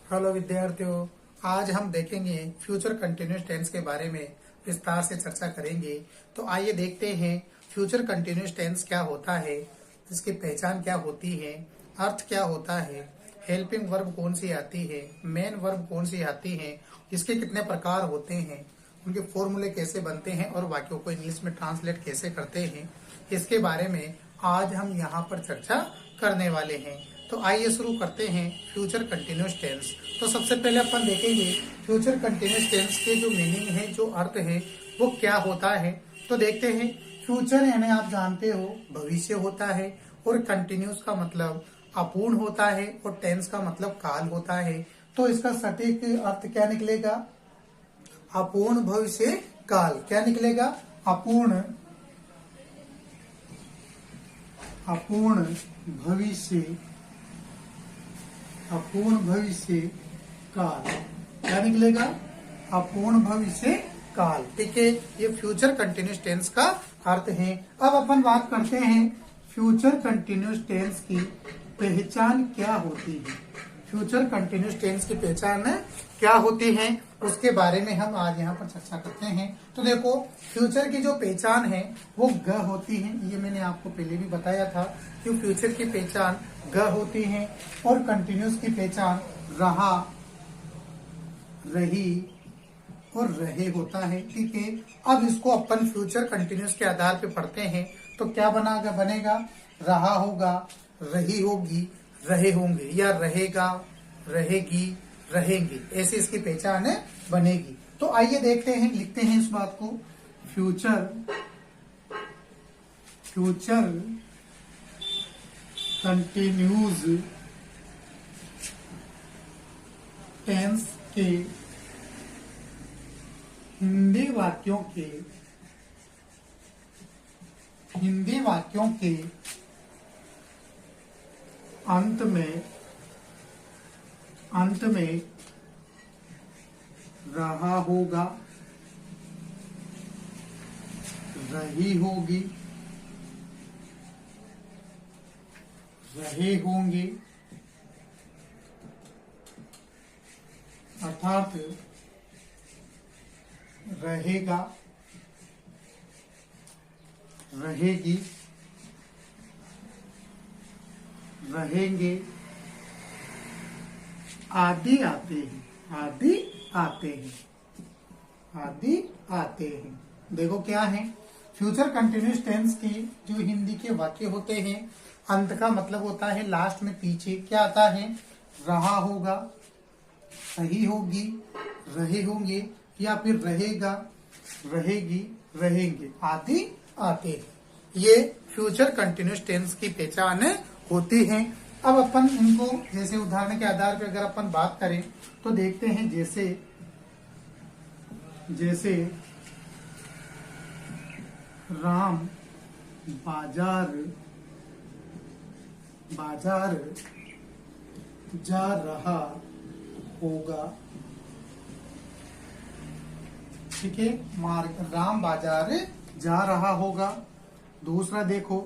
Hello विद्यार्थियों, आज हम देखेंगे फ्यूचर कंटिन्यूअस टेंस के बारे में विस्तार से चर्चा करेंगे। तो आइए देखते हैं फ्यूचर कंटिन्यूअस टेंस क्या होता है, इसकी पहचान क्या होती है, अर्थ क्या होता है, हेल्पिंग वर्ब कौन सी आती है, मेन वर्ब कौन सी आती है, इसके कितने प्रकार होते हैं, उनके फॉर्मूले कैसे बनते हैं और वाक्यों को इंग्लिश में ट्रांसलेट कैसे करते हैं, इसके बारे में आज हम यहाँ पर चर्चा करने वाले हैं। तो आइए शुरू करते हैं फ्यूचर कंटिन्यूअस टेंस। तो सबसे पहले अपन देखेंगे फ्यूचर कंटिन्यूअस टेंस के जो मीनिंग है, जो अर्थ है, वो क्या होता है। तो देखते हैं, फ्यूचर यानी आप जानते हो भविष्य होता है, और कंटिन्यूअस का मतलब अपूर्ण होता है, और टेंस का मतलब काल होता है। तो इसका सटीक अर्थ क्या निकलेगा? अपूर्ण भविष्य काल। क्या निकलेगा? अपूर्ण भविष्य काल। क्या निकलेगा? अपूर्ण भविष्य काल। ठीक है, ये फ्यूचर कंटिन्यूअस टेंस का अर्थ है। अब अपन बात करते हैं फ्यूचर कंटिन्यूअस टेंस की पहचान क्या होती है। फ्यूचर कंटिन्यूअस टेंस की पहचान क्या होती है, उसके बारे में हम आज यहाँ पर चर्चा करते हैं। तो देखो, फ्यूचर की जो पहचान है वो ग होती है। ये मैंने आपको पहले भी बताया था कि फ्यूचर की पहचान ग होती है, और कंटिन्यूअस की पहचान रहा, रही और रहे होता है। ठीक है, अब इसको अपन फ्यूचर कंटिन्यूअस के आधार पे पढ़ते हैं। तो क्या बनेगा? रहा होगा, रही होगी, रहे होंगे, या रहेगा, रहेगी, रहेंगे, ऐसे इसकी पहचान बनेगी। तो आइए देखते हैं, लिखते हैं इस बात को। फ्यूचर कंटिन्यूज टेंस के हिंदी वाक्यों के अंत में रहा होगा, रही होगी, रहे होंगे, अर्थात रहेगा, रहेगी, रहेंगे आदि आते हैं। देखो क्या है, फ्यूचर कंटिन्यूअस टेंस की जो हिंदी के वाक्य होते हैं, अंत का मतलब होता है लास्ट में पीछे क्या आता है? रहा होगा, रही होगी, रहे होंगे, या फिर रहेगा, रहेगी, रहेंगे आदि आते हैं। ये फ्यूचर कंटिन्यूअस टेंस की पहचान होती है। अब अपन इनको जैसे उदाहरण के आधार पर अगर अपन बात करें तो देखते हैं, जैसे राम बाजार जा रहा होगा। ठीक है, राम बाजार जा रहा होगा। दूसरा देखो,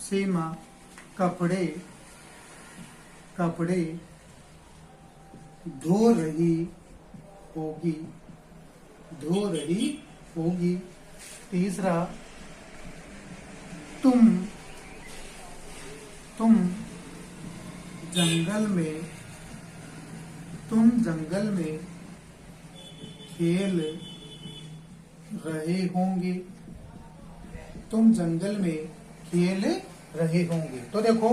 सीमा कपड़े धो रही होगी। तीसरा, तुम जंगल में खेल रहे होंगे। तो देखो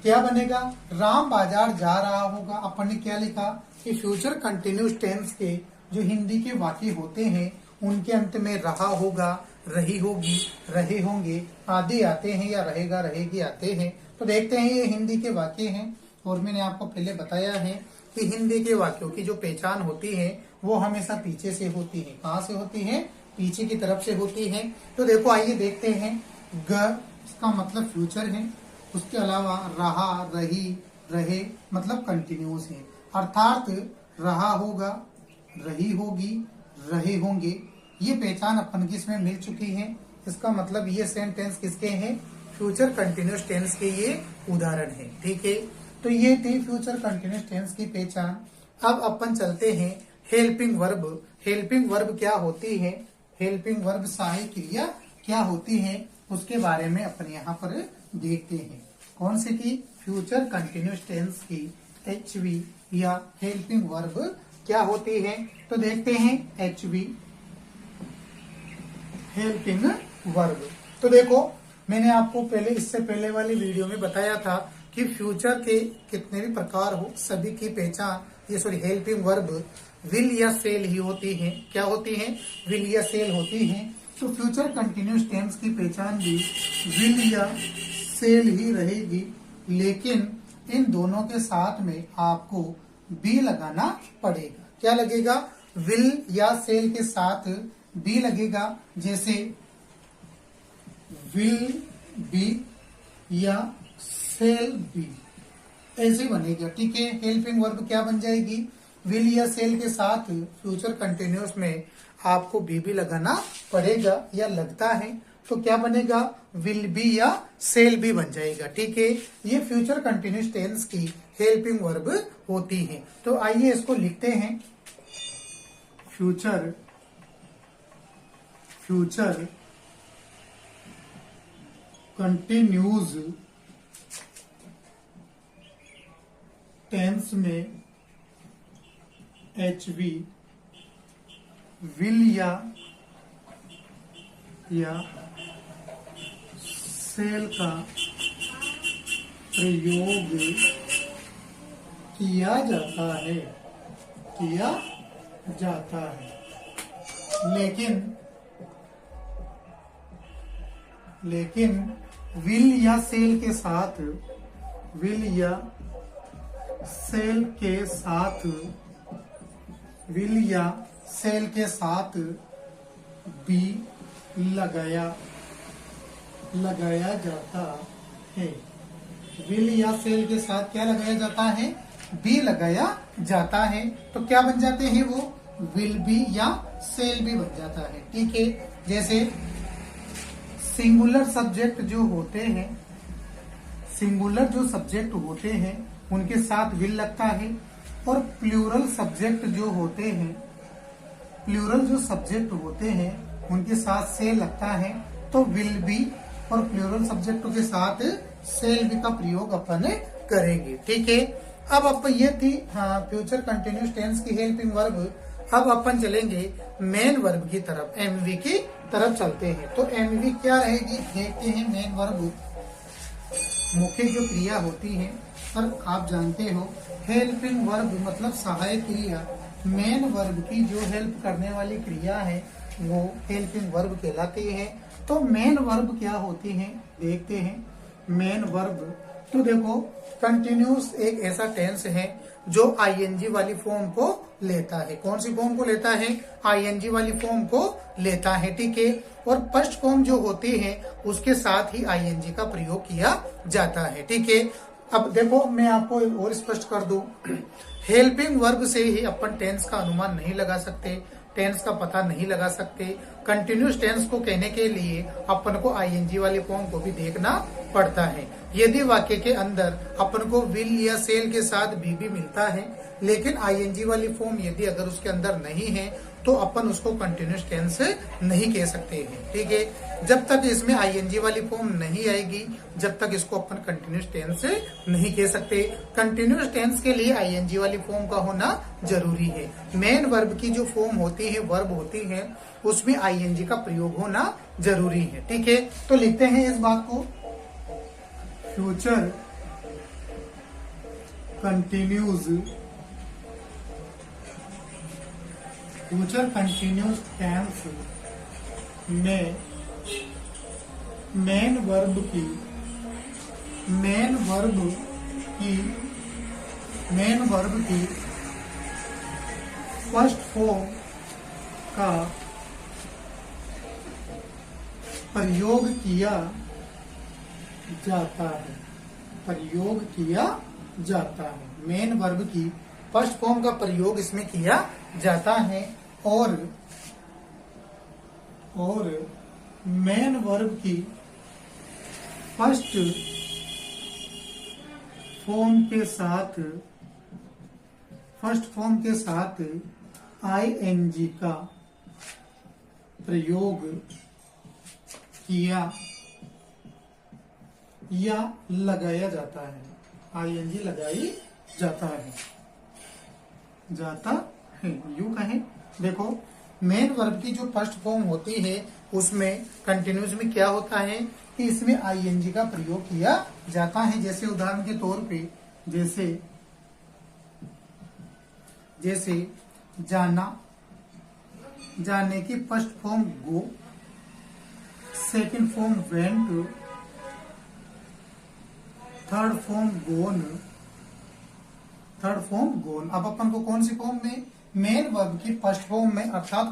क्या बनेगा? राम बाजार जा रहा होगा। अपन ने क्या लिखा कि फ्यूचर कंटिन्यूअस टेंस के जो हिंदी के वाक्य होते हैं, उनके अंत में रहा होगा, रही होगी, रहे होंगे आदि आते हैं, या रहेगा, रहेगी आते हैं। तो देखते हैं, ये हिंदी के वाक्य हैं, और मैंने आपको पहले बताया है कि हिंदी के वाक्यों की जो पहचान होती है वो हमेशा पीछे से होती है। कहाँ से होती है? पीछे की तरफ से होती है। तो देखो आइए देखते हैं, ग इसका मतलब फ्यूचर है, उसके अलावा रहा, रही, रहे मतलब कंटिन्यूअस है, अर्थात रहा होगा, रही होगी, रहे होंगे। ये पहचान अपन की इसमें मिल चुकी है। इसका मतलब ये सेंटेंस किसके हैं? फ्यूचर कंटिन्यूस टेंस के ये उदाहरण है। ठीक है, तो ये थी फ्यूचर कंटिन्यूस टेंस की पहचान। अब अपन चलते हैं हेल्पिंग वर्ब। हेल्पिंग वर्ब क्या होती है, हेल्पिंग वर्ब सहायक क्रिया क्या होती है, उसके बारे में अपन यहाँ पर देखते हैं। कौन सी की, फ्यूचर कंटिन्यूस टेंस की HV या हेल्पिंग वर्ब क्या होती है। तो देखते हैं HV हेल्पिंग वर्ब। तो देखो, मैंने आपको पहले इससे पहले वाली वीडियो में बताया था कि फ्यूचर के कितने भी प्रकार हो सभी की पहचान ये हेल्पिंग वर्ब विल या सेल ही होती है। क्या होती है, विल या सेल होती है। तो फ्यूचर कंटिन्यूस टेंस की पहचान भी विल या सेल ही रहेगी, लेकिन इन दोनों के साथ में आपको बी लगाना पड़ेगा। क्या लगेगा, विल या सेल के साथ बी लगेगा। जैसे विल बी या सेल बी, ऐसे बनेगा। ठीक है, हेल्पिंग वर्ब क्या बन जाएगी, विल या सेल के साथ फ्यूचर कंटिन्यूस में आपको बी लगाना पड़ेगा या लगता है, तो क्या बनेगा, विल बी या सेल बी बन जाएगा। ठीक है, ये फ्यूचर कंटिन्यूस टेंस की हेल्पिंग वर्ब होती है। तो आइए इसको लिखते हैं। फ्यूचर कंटिन्यूज टेंस में HV विल या सेल का प्रयोग किया जाता है, लेकिन विल या सेल के साथ बी लगाया जाता है। विल या सेल के साथ क्या लगाया जाता है, बी लगाया जाता है। तो क्या बन जाते हैं वो, विल बी या सेल बी बन जाता है। ठीक है, जैसे सिंगुलर सब्जेक्ट जो होते हैं उनके साथ विल लगता है, और प्लूरल सब्जेक्ट जो होते हैं उनके साथ सेल लगता है। तो विल बी और प्लूरल सब्जेक्टों के साथ सेल बी का प्रयोग अपन करेंगे। ठीक है, अब ये थी फ्यूचर कंटिन्यूस टेंस की हेल्पिंग वर्ब। अब अपन चलेंगे मेन वर्ब की तरफ, एमवी की तरफ चलते हैं। तो एमवी क्या रहेगी, देखते हैं। मेन वर्ब मुख्य जो क्रिया होती है, और आप जानते हो हेल्पिंग वर्ब मतलब सहायक क्रिया। मेन वर्ब की जो हेल्प करने वाली क्रिया है वो हेल्पिंग वर्ब कहलाती है। तो मेन वर्ब क्या होती है, देखते हैं। मेन वर्ब, तो देखो, कंटिन्यूस एक ऐसा टेंस है जो आईएनजी वाली फॉर्म को लेता है। कौन सी फॉर्म को लेता है, आईएनजी वाली फॉर्म को लेता है। ठीक है, और फर्स्ट फॉर्म जो होती है उसके साथ ही आईएनजी का प्रयोग किया जाता है। ठीक है, अब देखो मैं आपको और स्पष्ट कर दूं, हेल्पिंग वर्ब से ही अपन टेंस का अनुमान नहीं लगा सकते, टेंस का पता नहीं लगा सकते। कंटिन्यूस टेंस को कहने के लिए अपन को आईएनजी वाली फॉर्म को भी देखना पड़ता है। यदि वाक्य के अंदर अपन को विल या सेल के साथ बी मिलता है, लेकिन आईएनजी वाली फॉर्म यदि अगर उसके अंदर नहीं है तो अपन उसको कंटिन्यूस टेंस नहीं कह सकते हैं। ठीक है, जब तक इसमें आईएनजी वाली फॉर्म नहीं आएगी जब तक इसको अपन कंटिन्यूस टेंस नहीं कह सकते। कंटिन्यूस टेंस के लिए आईएनजी वाली फॉर्म का होना जरूरी है। मेन वर्ब की जो फॉर्म होती है, वर्ब होती है, उसमें आईएनजी का प्रयोग होना जरूरी है। ठीक है, तो लिखते हैं इस बात को। फ्यूचर कंटिन्यूस टेंस में मेन वर्ब की फर्स्ट फॉर्म का प्रयोग किया जाता है। मेन वर्ब की फर्स्ट फॉर्म का प्रयोग इसमें किया जाता है, और मेन वर्ब की फर्स्ट फॉर्म के साथ आईएनजी का प्रयोग किया या लगाया जाता है। आईएनजी लगाई जाता है यूं कहें। देखो मेन वर्ब की जो फर्स्ट फॉर्म होती है उसमें कंटिन्यूस में क्या होता है कि इसमें आईएनजी का प्रयोग किया जाता है। जैसे उदाहरण के तौर पे जैसे जाना, जाने की first form go, second form went, third form gone. अब अपन को कौन सी फॉर्म में, मेन वर्ब की फर्स्ट फॉर्म में अर्थात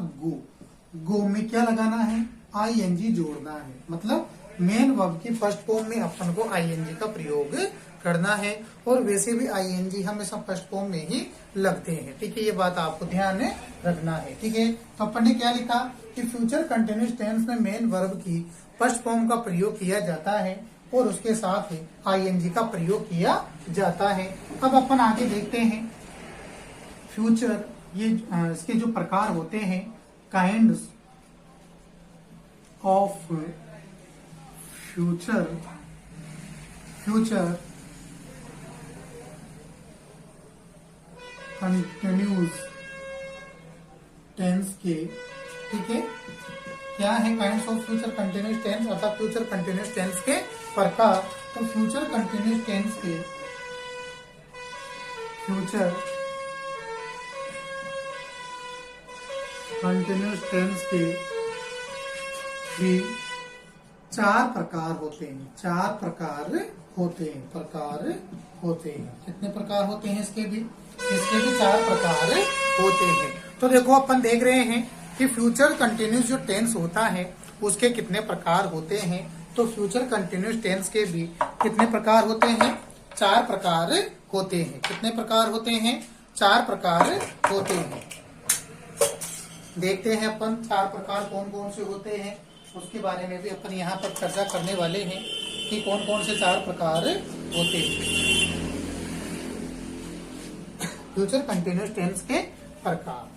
गो में क्या लगाना है, आईएनजी जोड़ना है। मतलब मेन वर्ब की फर्स्ट फॉर्म में अपन को आईएनजी का प्रयोग करना है। और वैसे भी आईएनजी हमेशा फर्स्ट फॉर्म में ही लगते हैं। ठीक है, ये बात आपको ध्यान में रखना है। ठीक है, तो अपन ने क्या लिखा कि फ्यूचर कंटिन्यूअस टेंस में मेन वर्ब की फर्स्ट फॉर्म का प्रयोग किया जाता है और उसके साथ ही आईएनजी का प्रयोग किया जाता है। अब अपन आगे देखते हैं फ्यूचर, ये इसके जो प्रकार होते हैं, kinds of future continuous tense के। ठीक है, क्या है kinds of future continuous tense अर्थात फ्यूचर कंटिन्यूअस टेंस के प्रकार। तो फ्यूचर कंटिन्यूअस टेंस के भी चार प्रकार होते हैं। कितने प्रकार होते हैं इसके भी चार प्रकार होते हैं। तो देखो अपन देख रहे हैं कि फ्यूचर कंटिन्यूअस जो टेंस होता है उसके कितने प्रकार होते हैं। तो फ्यूचर कंटिन्यूअस टेंस के भी कितने प्रकार होते हैं, चार प्रकार होते हैं। कितने प्रकार होते हैं, चार प्रकार होते हैं। देखते हैं अपन चार प्रकार कौन कौन से होते हैं, उसके बारे में भी अपन यहाँ पर चर्चा करने वाले हैं कि कौन कौन से चार प्रकार होते हैं फ्यूचर कंटिन्यूअस टेंस के प्रकार।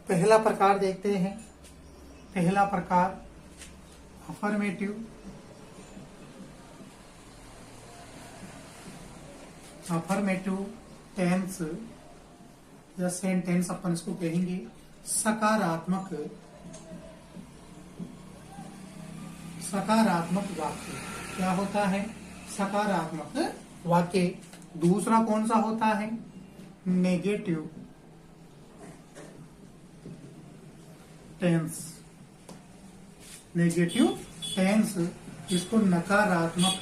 पहला प्रकार देखते हैं। पहला प्रकार अफर्मेटिव टेंस या सेंटेंस अपन इसको कहेंगे। सकारात्मक वाक्य क्या होता है, सकारात्मक वाक्य। दूसरा कौन सा होता है, नेगेटिव टेंस। इसको नकारात्मक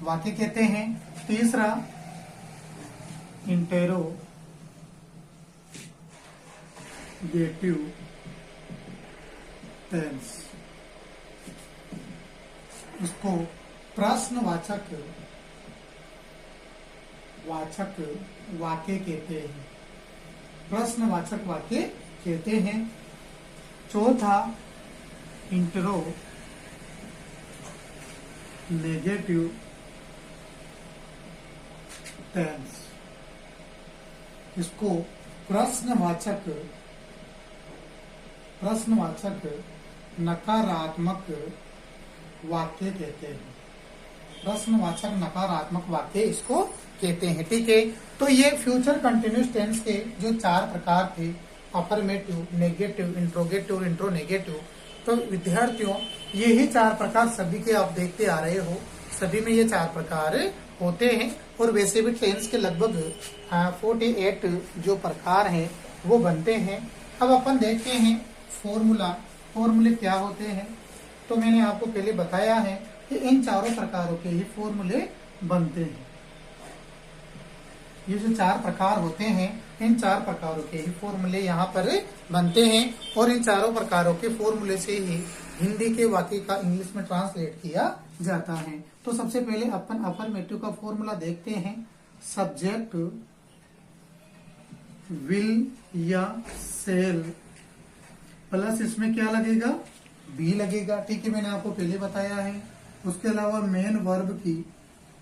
वाक्य कहते हैं। तीसरा इंटेरोगेटिव टेंस, इसको प्रश्नवाचक वाक्य कहते हैं। चौथा इंटेरोगेटिव टेंस, इसको प्रश्नवाचक नकारात्मक वाक्य कहते हैं। प्रश्नवाचक नकारात्मक वाक्य इसको कहते हैं। ठीक है, तो ये फ्यूचर कंटिन्यूअस टेंस के जो चार प्रकार थे, अफर्मेटिव, नेगेटिव, इंट्रोगेटिव, इंट्रोनेगेटिव। तो विद्यार्थियों यही चार प्रकार सभी के आप देखते आ रहे हो, सभी में ये चार प्रकार होते हैं। और वैसे भी टेंस के लगभग 48 जो प्रकार हैं वो बनते हैं। अब अपन देखते हैं फॉर्मूले क्या होते हैं। तो मैंने आपको पहले बताया है कि इन चारों प्रकारों के ही फॉर्मूले बनते हैं। ये जो चार प्रकार होते हैं, इन चार प्रकारों के ही फॉर्मूले यहाँ पर बनते हैं। और इन चारों प्रकारों के फॉर्मूले से ही हिंदी के वाक्य का इंग्लिश में ट्रांसलेट किया जाता है। तो सबसे पहले अपन अफर्मेटिव का फॉर्मूला देखते हैं। सब्जेक्ट विल या सेल प्लस इसमें क्या लगेगा, बी लगेगा। ठीक है, मैंने आपको पहले बताया है। उसके अलावा मेन वर्ब की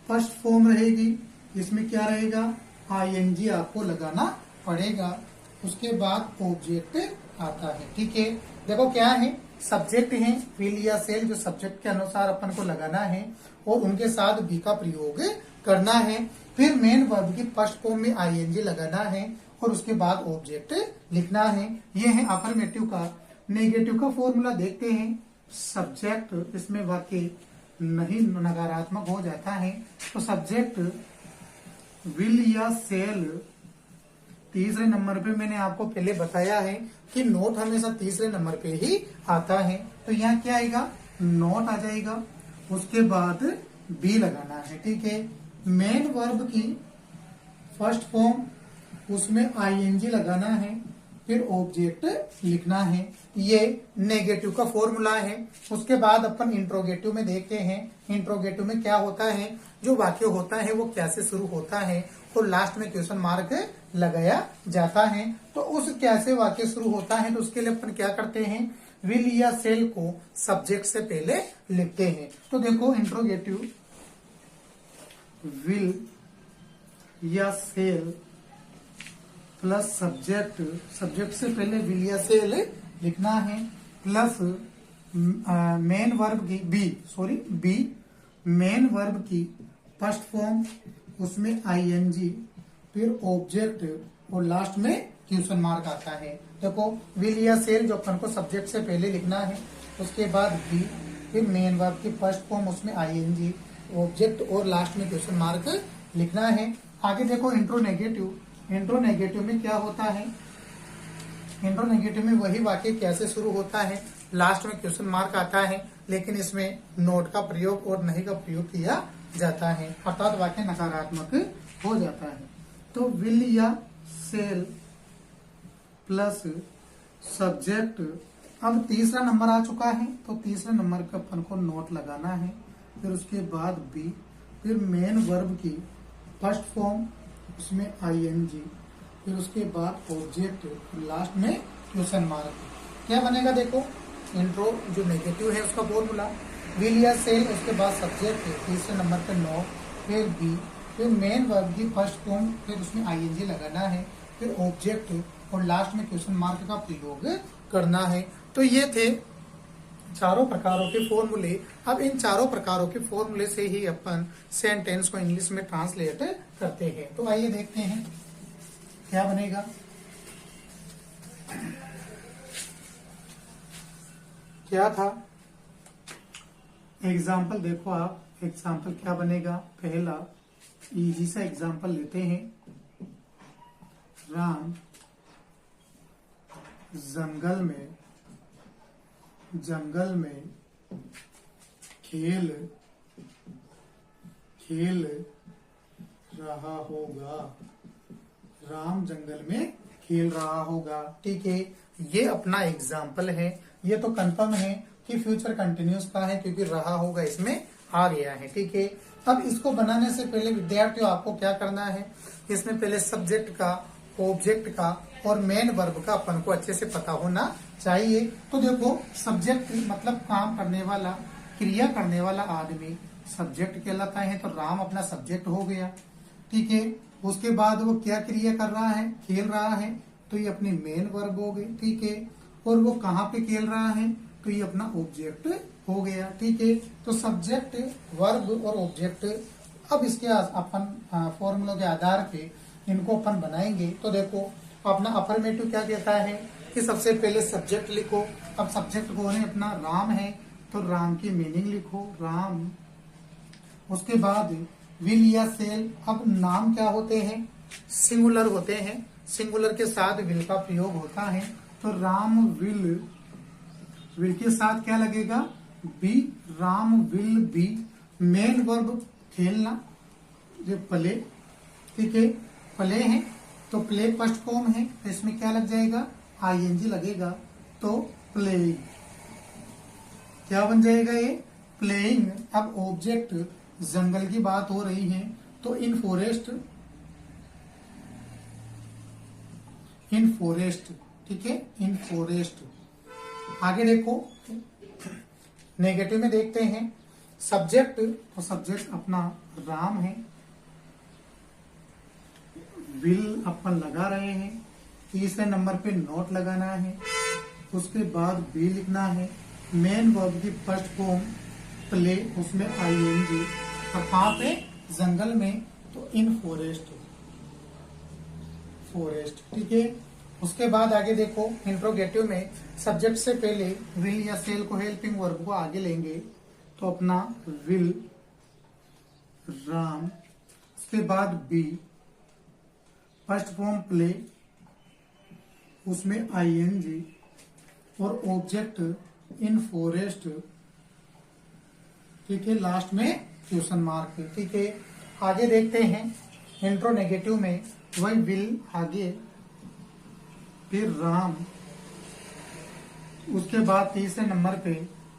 फर्स्ट फॉर्म रहेगी, इसमें क्या रहेगा, आईएनजी आपको लगाना पड़ेगा। उसके बाद ऑब्जेक्ट आता है। ठीक है, देखो क्या है, सब्जेक्ट है विल या सेल, जो सब्जेक्ट के अनुसार अपन को लगाना है और उनके साथ बी का प्रयोग करना है। फिर मेन वर्ब की फर्स्ट फॉर्म में आईएनजी लगाना है और उसके बाद ऑब्जेक्ट लिखना है। ये है अफर्मेटिव का। नेगेटिव का फॉर्मूला देखते हैं। सब्जेक्ट इसमें वाक्य नहीं नकारात्मक हो जाता है, तो सब्जेक्ट विल या सेल तीसरे नंबर पे मैंने आपको पहले बताया है कि नोट हमेशा तीसरे नंबर पे ही आता है। तो यहाँ क्या आएगा, नोट आ जाएगा। उसके बाद बी लगाना है। ठीक है, मेन वर्ब की फर्स्ट फॉर्म, उसमें आईएनजी लगाना है, फिर ऑब्जेक्ट लिखना है। ये नेगेटिव का फॉर्मूला है। उसके बाद अपन इंट्रोगेटिव में देखते हैं। इंट्रोगेटिव में क्या होता है, जो वाक्य होता है वो कैसे शुरू होता है और लास्ट में क्वेश्चन मार्क लगाया जाता है। तो उस कैसे वाक्य शुरू होता है, तो उसके लिए अपन क्या करते हैं, विल या सेल को सब्जेक्ट से पहले लिखते हैं। तो देखो इंट्रोगेटिव विल या सेल प्लस सब्जेक्ट, सब्जेक्ट से पहले विल या सेल लिखना है, प्लस मेन वर्ब की बी मेन वर्ब की फर्स्ट फॉर्म, उसमें आईएनजी, फिर ऑब्जेक्ट और लास्ट में क्वेश्चन मार्क आता है। देखो विल या सेल जो अपन को सब्जेक्ट से पहले लिखना है, उसके बाद बी, फिर मेन वर्ब की फर्स्ट फॉर्म, उसमें आईएनजी, ऑब्जेक्ट और लास्ट में क्वेश्चन मार्क लिखना है। आगे देखो इंट्रोनेगेटिव। इंट्रोनेगेटिव में क्या होता है, इंट्रोनेगेटिव में वही वाक्य कैसे शुरू होता है, लास्ट में क्वेश्चन मार्क आता है, लेकिन इसमें नोट का प्रयोग और नहीं का प्रयोग किया जाता है, अर्थात वाक्य नकारात्मक हो जाता है। तो विल या सेल प्लस सब्जेक्ट। अब तीसरा नंबर आ चुका है, तो तीसरे नंबर का अपन को नोट लगाना है, फिर उसके बाद बी, फिर मेन वर्ब की फर्स्ट फॉर्म, उसमें आईएनजी, फिर उसके बाद ऑब्जेक्ट, लास्ट में क्वेश्चन मार्क। क्या बनेगा, देखो इंट्रो जो नेगेटिव है उसका फॉर्मूला, विल या सेल, उसके बाद सब्जेक्ट, तीसरे नंबर पे नो, फिर बी, फिर मेन वर्ब की फर्स्ट फॉर्म, फिर उसमें आईएनजी लगाना है, फिर ऑब्जेक्ट और लास्ट में क्वेश्चन मार्क का प्रयोग करना है। तो ये थे चारों प्रकारों के फॉर्मूले। अब इन चारों प्रकारों के फॉर्मूले से ही अपन सेंटेंस को इंग्लिश में ट्रांसलेट करते हैं। तो आइए देखते हैं क्या बनेगा। क्या था एग्जाम्पल, देखो आप एग्जाम्पल क्या बनेगा। पहला इजी सा एग्जाम्पल लेते हैं। राम जंगल में खेल रहा होगा। राम जंगल में खेल रहा होगा। ठीक है, ये अपना एग्जाम्पल है। ये तो कंफर्म है कि फ्यूचर कंटिन्यूस का है, क्योंकि रहा होगा इसमें आ गया है। ठीक है, अब इसको बनाने से पहले विद्यार्थियों आपको क्या करना है, इसमें पहले सब्जेक्ट का, ऑब्जेक्ट का और मेन वर्ब का अपन को अच्छे से पता होना चाहिए। तो देखो सब्जेक्ट मतलब काम करने वाला, क्रिया करने वाला आदमी सब्जेक्ट कहलाता है। तो राम अपना सब्जेक्ट हो गया। ठीक है, उसके बाद वो क्या क्रिया कर रहा है, खेल रहा है, तो ये अपनी मेन वर्ब हो गई। ठीक है, और वो कहाँ पे खेल रहा है, तो ये अपना ऑब्जेक्ट हो गया। ठीक है, तो सब्जेक्ट, वर्ब और ऑब्जेक्ट। अब इसके अपन फॉर्मूलों के आधार पे इनको अपन बनाएंगे। तो देखो अपना अफर्मेटिव क्या कहता है कि सबसे पहले सब्जेक्ट लिखो। अब सब्जेक्ट कौन है, अपना राम है, तो राम की मीनिंग लिखो, राम। उसके बाद विल या सेल। अब नाम क्या होते हैं, सिंगुलर होते हैं, सिंगुलर के साथ विल का प्रयोग होता है। तो राम विल के साथ क्या लगेगा, B, Ram will be. Main verb खेलना, जो प्ले। ठीक है, प्ले है, तो प्ले फर्स्ट फॉर्म है, तो इसमें क्या लग जाएगा, आईएनजी लगेगा, तो प्लेइंग। क्या बन जाएगा ये, प्लेइंग। अब ऑब्जेक्ट, जंगल की बात हो रही है, तो इन फॉरेस्ट इन फॉरेस्ट, ठीक है, इन फॉरेस्ट। आगे देखो नेगेटिव में देखते हैं सब्जेक्ट, तो सब्जेक्ट अपना राम है, विल अपन लगा रहे हैं, तीसरे नंबर पे नोट लगाना है, उसके बाद बी लिखना है, मेन वर्ब की फर्स्ट फॉर्म प्ले, उसमें आईएनजी, और कहाँ पे, जंगल में, तो इन फॉरेस्ट, फॉरेस्ट, ठीक है। उसके बाद आगे देखो इंट्रोगेटिव में सब्जेक्ट से पहले विल या सेल को हेल्पिंग वर्ब को आगे लेंगे, तो अपना विल राम, उसके बाद बी फर्स्ट फॉर्म प्ले, उसमें आईएनजी, और ऑब्जेक्ट इन फॉरेस्ट, ठीक है, लास्ट में क्वेश्चन मार्क, ठीक है। आगे देखते हैं इंट्रो नेगेटिव में वही विल आगे, फिर राम, उसके बाद तीसरे नंबर पे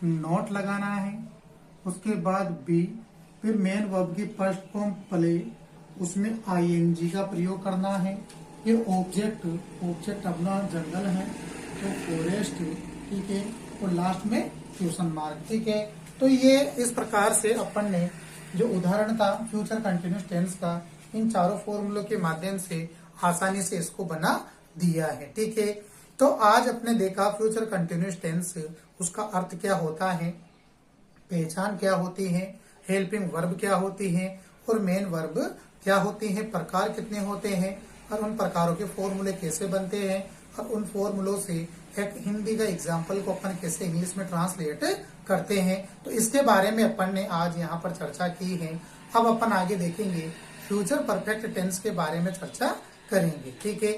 नोट लगाना है, उसके बाद बी, फिर मेन वर्ब की फर्स्ट फॉर्म प्ले, उसमें आईएनजी का प्रयोग करना है, फिर ऑब्जेक्ट, ऑब्जेक्ट अपना जंगल है तो फॉरेस्ट, ठीक है, और लास्ट में क्वेश्चन मार्क, ठीक है। तो ये इस प्रकार से अपन ने जो उदाहरण था फ्यूचर कंटिन्यूस टेंस का, इन चारों फॉर्मूलों के माध्यम से आसानी से इसको बना दिया है, ठीक है। तो आज अपने देखा फ्यूचर कंटिन्यूस टेंस, उसका अर्थ क्या होता है, पहचान क्या होती है, हेल्पिंग वर्ब क्या होती है, और मेन वर्ब क्या होती है, प्रकार कितने होते हैं, और उन प्रकारों के फॉर्मूले कैसे बनते हैं, और उन फॉर्मूलों से एक हिंदी का एग्जाम्पल को अपन कैसे इंग्लिश में ट्रांसलेट करते हैं। तो इसके बारे में अपन ने आज यहाँ पर चर्चा की है। अब अपन आगे देखेंगे फ्यूचर परफेक्ट टेंस के बारे में चर्चा करेंगे, ठीक है।